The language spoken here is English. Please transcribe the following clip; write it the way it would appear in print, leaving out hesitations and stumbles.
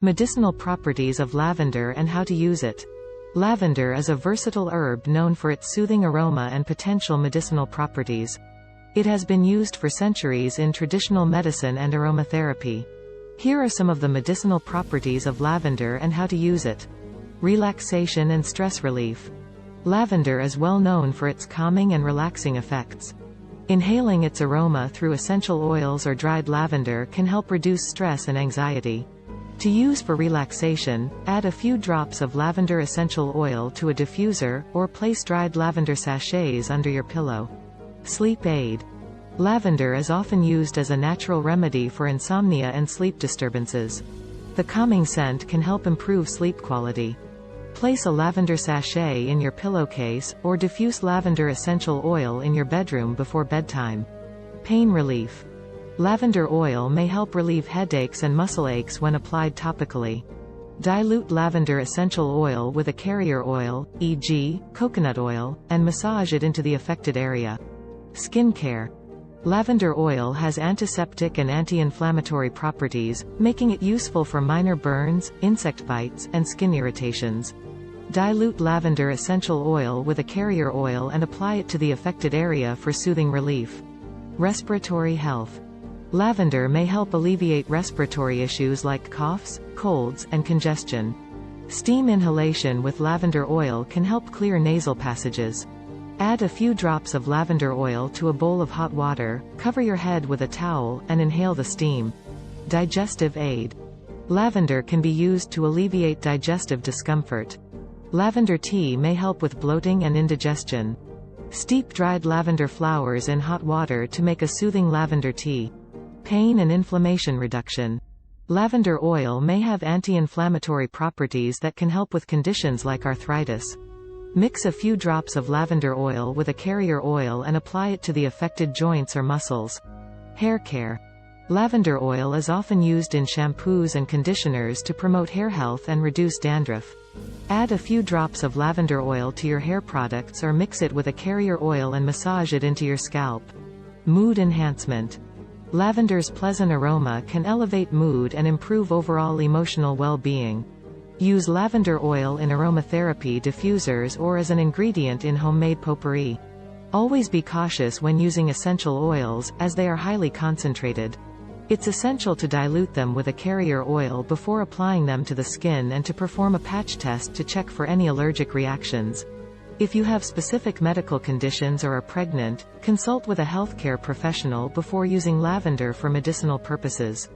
Medicinal properties of lavender and how to use it. Lavender is a versatile herb known for its soothing aroma and potential medicinal properties. It has been used for centuries in traditional medicine and aromatherapy. Here are some of the medicinal properties of lavender and how to use it. Relaxation and stress relief. Lavender is well known for its calming and relaxing effects. Inhaling its aroma through essential oils or dried lavender can help reduce stress and anxiety. To use for relaxation, add a few drops of lavender essential oil to a diffuser, or place dried lavender sachets under your pillow. Sleep aid. Lavender is often used as a natural remedy for insomnia and sleep disturbances. The calming scent can help improve sleep quality. Place a lavender sachet in your pillowcase, or diffuse lavender essential oil in your bedroom before bedtime. Pain relief. Lavender oil may help relieve headaches and muscle aches when applied topically. Dilute lavender essential oil with a carrier oil, e.g., coconut oil, and massage it into the affected area. Skin care. Lavender oil has antiseptic and anti-inflammatory properties, making it useful for minor burns, insect bites, and skin irritations. Dilute lavender essential oil with a carrier oil and apply it to the affected area for soothing relief. Respiratory health. Lavender may help alleviate respiratory issues like coughs, colds, and congestion. Steam inhalation with lavender oil can help clear nasal passages. Add a few drops of lavender oil to a bowl of hot water, cover your head with a towel, and inhale the steam. Digestive aid. Lavender can be used to alleviate digestive discomfort. Lavender tea may help with bloating and indigestion. Steep dried lavender flowers in hot water to make a soothing lavender tea. Pain and inflammation reduction. Lavender oil may have anti-inflammatory properties that can help with conditions like arthritis. Mix a few drops of lavender oil with a carrier oil and apply it to the affected joints or muscles. Hair care. Lavender oil is often used in shampoos and conditioners to promote hair health and reduce dandruff. Add a few drops of lavender oil to your hair products or mix it with a carrier oil and massage it into your scalp. Mood enhancement. Lavender's pleasant aroma can elevate mood and improve overall emotional well-being. Use lavender oil in aromatherapy diffusers or as an ingredient in homemade potpourri. Always be cautious when using essential oils, as they are highly concentrated. It's essential to dilute them with a carrier oil before applying them to the skin and to perform a patch test to check for any allergic reactions. If you have specific medical conditions or are pregnant, consult with a healthcare professional before using lavender for medicinal purposes.